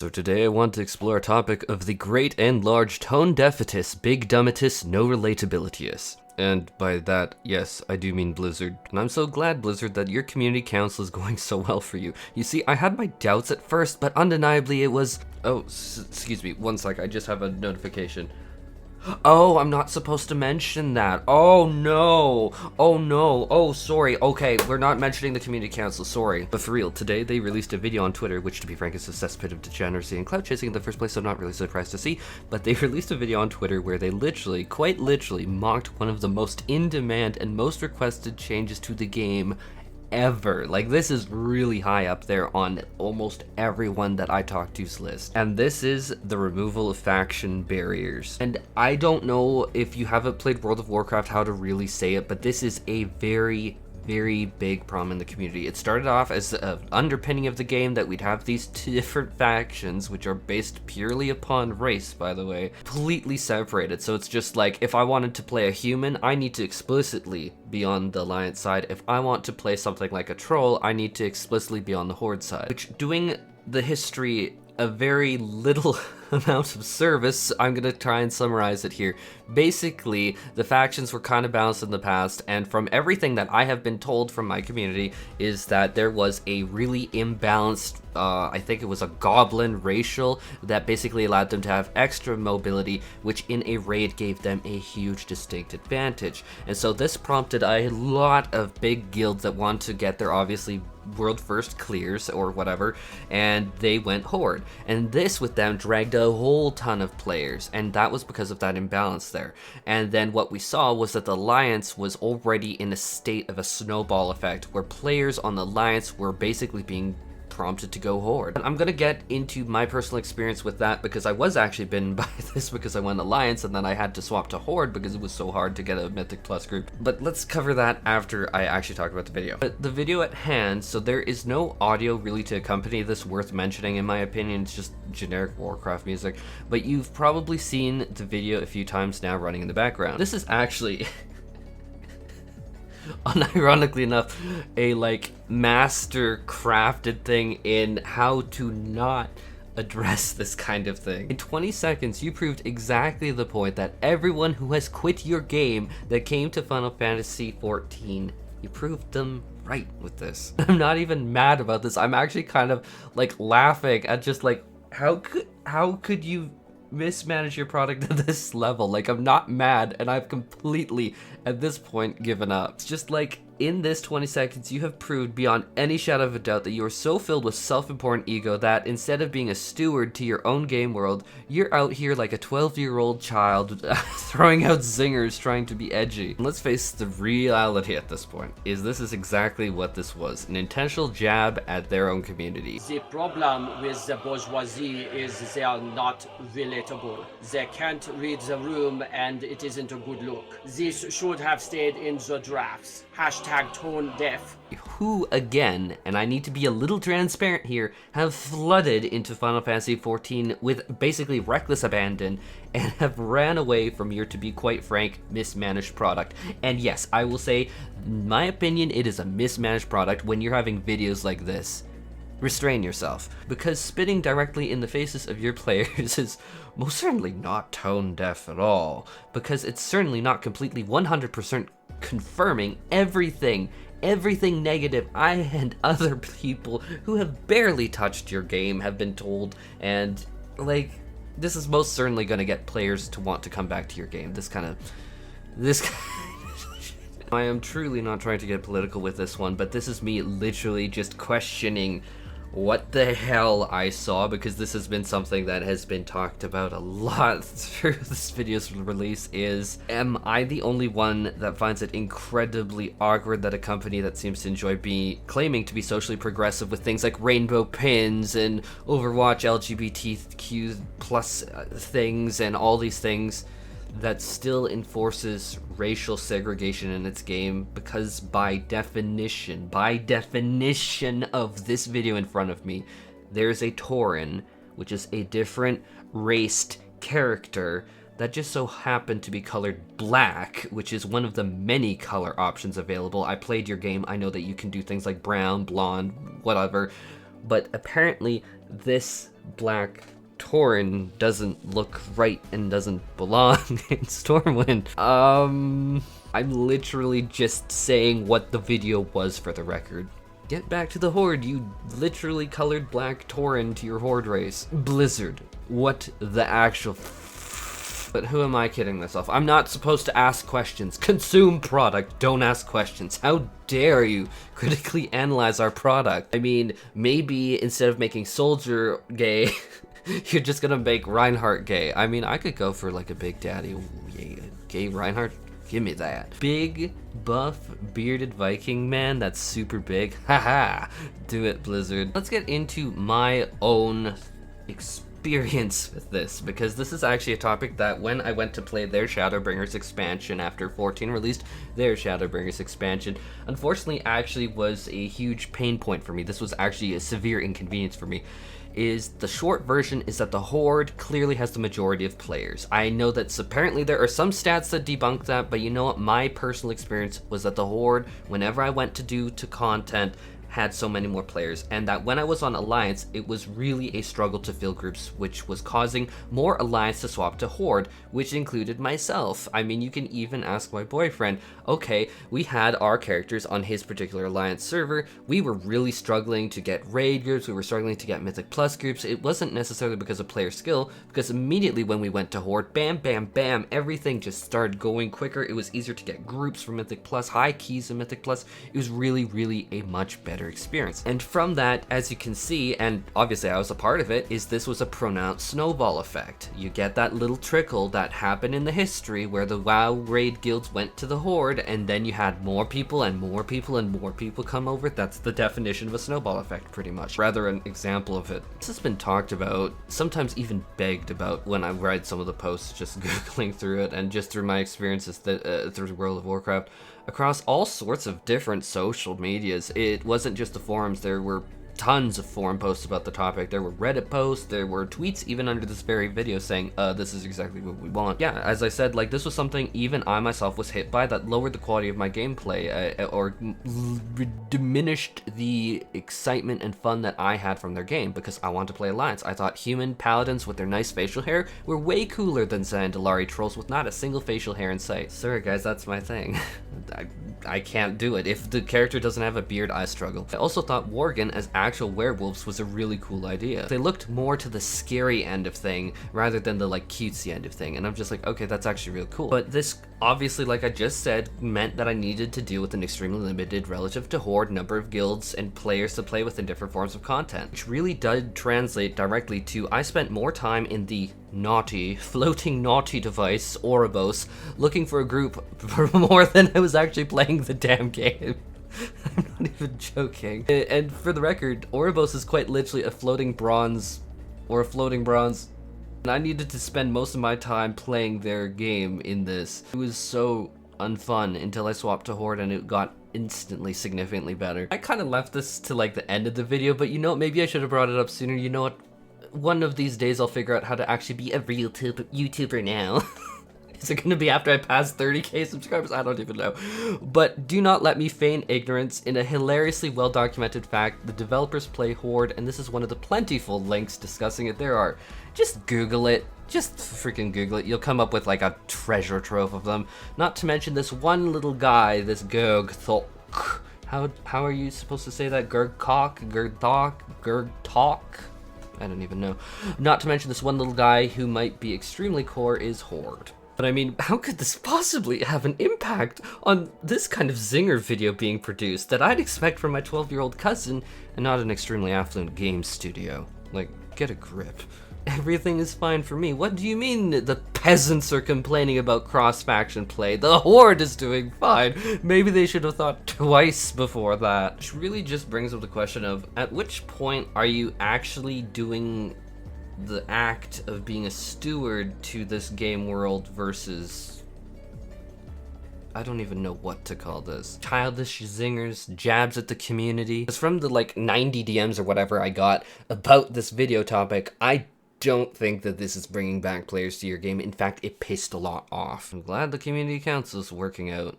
So today I want to explore a topic of the great and large tone deafitus, big dummitus, no relatabilityus. And by that, yes, I do mean Blizzard. And I'm so glad, Blizzard, that your community council is going so well for you. You see, I had my doubts at first, but undeniably it was... Oh, excuse me, one sec, I just have a notification. Oh, I'm not supposed to mention that. Oh no. Oh no. Oh, sorry. Okay, we're not mentioning the community council, sorry. But for real, today they released a video on Twitter, which to be frank is a cesspit of degeneracy and clout chasing in the first place, so I'm not really surprised to see. But they released a video on Twitter where they literally, quite literally, mocked one of the most in-demand and most requested changes to the game ever. Like, this is really high up there on almost everyone that I talk to's list. And this is the removal of faction barriers. And I don't know if you haven't played World of Warcraft how to really say it, but this is a very big problem in the community. It started off as an underpinning of the game that we'd have these two different factions, which are based purely upon race, by the way, completely separated. So it's just like, if I wanted to play a human, I need to explicitly be on the Alliance side. If I want to play something like a troll, I need to explicitly be on the Horde side. Which, doing the history a very little amount of service, I'm gonna try and summarize it here. Basically, the factions were kind of balanced in the past, and from everything that I have been told from my community is that there was a really imbalanced, I think it was a goblin racial that basically allowed them to have extra mobility, which in a raid gave them a huge distinct advantage. And so this prompted a lot of big guilds that want to get their obviously world first clears or whatever, and they went Horde. And this with them dragged a whole ton of players, and that was because of that imbalance there. And then what we saw was that the Alliance was already in a state of a snowball effect where players on the Alliance were basically being prompted to go Horde. I'm gonna get into my personal experience with that because I was actually bitten by this because I went Alliance and then I had to swap to Horde because it was so hard to get a Mythic Plus group. But let's cover that after I actually talk about the video. But the video at hand, so there is no audio really to accompany this worth mentioning in my opinion. It's just generic Warcraft music, but you've probably seen the video a few times now running in the background. This is actually unironically enough, a like master crafted thing in how to not address this kind of thing. In 20 seconds, you proved exactly the point that everyone who has quit your game that came to Final Fantasy XIV, you proved them right with this. I'm not even mad about this. I'm actually kind of like laughing at just like, how could you mismanage your product at this level? Like, I'm not mad, and I've completely at this point given up. It's just like, in this 20 seconds you have proved beyond any shadow of a doubt that you are so filled with self-important ego that instead of being a steward to your own game world, you're out here like a 12-year-old child throwing out zingers trying to be edgy. And let's face the reality at this point, is this is exactly what this was, an intentional jab at their own community. The problem with the bourgeoisie is they are not relatable. They can't read the room and it isn't a good look. This should have stayed in the drafts. Hashtag tone deaf. Who, again, and I need to be a little transparent here, have flooded into Final Fantasy XIV with basically reckless abandon and have ran away from your, to be quite frank, mismanaged product. And yes, I will say, in my opinion, it is a mismanaged product when you're having videos like this. Restrain yourself, because spitting directly in the faces of your players is most certainly not tone deaf at all, because it's certainly not completely 100% confirming everything negative I and other people who have barely touched your game have been told. And like, this is most certainly going to get players to want to come back to your game. This kind of I am truly not trying to get political with this one, but this is me literally just questioning what the hell I saw, because this has been something that has been talked about a lot through this video's release. Is, am I the only one that finds it incredibly awkward that a company that seems to enjoy claiming to be socially progressive with things like rainbow pins and Overwatch LGBTQ plus things and all these things, that still enforces racial segregation in its game? Because by definition of this video in front of me, there's a Tauren, which is a different raced character that just so happened to be colored black, which is one of the many color options available. I played your game, I know that you can do things like brown, blonde, whatever, but apparently this black Tauren doesn't look right and doesn't belong in Stormwind. I'm literally just saying what the video was for the record. Get back to the Horde, you literally colored black Tauren to your Horde race. Blizzard, what the actual But who am I kidding myself? I'm not supposed to ask questions. Consume product, don't ask questions. How dare you critically analyze our product? I mean, maybe instead of making Soldier gay, you're just gonna make Reinhardt gay. I mean, I could go for like a big daddy. Ooh, yeah, gay Reinhardt? Give me that. Big, buff, bearded Viking man that's super big. Haha, do it, Blizzard. Let's get into my own experience with this, because this is actually a topic that when I went to play their Shadowbringers expansion after 14 released their Shadowbringers expansion, unfortunately actually was a huge pain point for me. This was actually a severe inconvenience for me. Is the short version is that the Horde clearly has the majority of players. I know that apparently there are some stats that debunk that, but you know what? My personal experience was that the Horde, whenever I went to do content, had so many more players, and that when I was on Alliance, it was really a struggle to fill groups, which was causing more Alliance to swap to Horde, which included myself. I mean, you can even ask my boyfriend. Okay, we had our characters on his particular Alliance server. We were really struggling to get raid groups, we were struggling to get Mythic Plus groups. It wasn't necessarily because of player skill, because immediately when we went to Horde, bam, bam, bam, everything just started going quicker. It was easier to get groups for Mythic Plus, high keys in Mythic Plus. It was really, really a much better experience. And from that, as you can see, and obviously I was a part of it, is this was a pronounced snowball effect. You get that little trickle that happened in the history where the WoW raid guilds went to the Horde, and then you had more people and more people and more people come over. That's the definition of a snowball effect, pretty much. Rather an example of it. This has been talked about, sometimes even begged about when I read some of the posts, just Googling through it, and just through my experiences through World of Warcraft. Across all sorts of different social medias. It wasn't just the forums, there were tons of forum posts about the topic. There were Reddit posts, there were tweets even under this very video saying, this is exactly what we want. Yeah, as I said, like, this was something even I myself was hit by that lowered the quality of my gameplay, or diminished the excitement and fun that I had from their game, because I wanted to play Alliance. I thought human paladins with their nice facial hair were way cooler than Zandalari trolls with not a single facial hair in sight. Sorry guys, that's my thing. I can't do it. If the character doesn't have a beard, I struggle. I also thought Worgen as actual werewolves was a really cool idea. They looked more to the scary end of thing rather than the like cutesy end of thing, and I'm just like, okay, that's actually real cool. But this obviously, like I just said, meant that I needed to deal with an extremely limited relative to Horde number of guilds and players to play with in different forms of content, which really did translate directly to I spent more time in the floating naughty device, Ouroboros, looking for a group for more than I was actually playing the damn game. I'm not even joking. And for the record, Ouroboros is quite literally a floating bronze, or a floating bronze. And I needed to spend most of my time playing their game in this. It was so unfun until I swapped to Horde and it got instantly significantly better. I kind of left this to like the end of the video, but you know what, maybe I should have brought it up sooner. You know what? One of these days I'll figure out how to actually be a real YouTuber now. Is it going to be after I pass 30k subscribers? I don't even know. But do not let me feign ignorance. In a hilariously well-documented fact, the developers play Horde, and this is one of the plentiful links discussing it there are. Just Google it. Just freaking Google it. You'll come up with like a treasure trove of them. Not to mention this one little guy, this Gurgthok. How are you supposed to say that? Gurgthok? I don't even know. Not to mention this one little guy who might be extremely core is Horde. But I mean, how could this possibly have an impact on this kind of zinger video being produced that I'd expect from my 12-year-old cousin and not an extremely affluent game studio? Like, get a grip. Everything is fine for me. What do you mean the peasants are complaining about cross-faction play? The Horde is doing fine. Maybe they should have thought twice before that. Which really just brings up the question of, at which point are you actually doing the act of being a steward to this game world versus, I don't even know what to call this. Childish zingers, jabs at the community. It's from the like 90 DMs or whatever I got about this video topic. I don't think that this is bringing back players to your game. In fact, it pissed a lot off. I'm glad the community council is working out.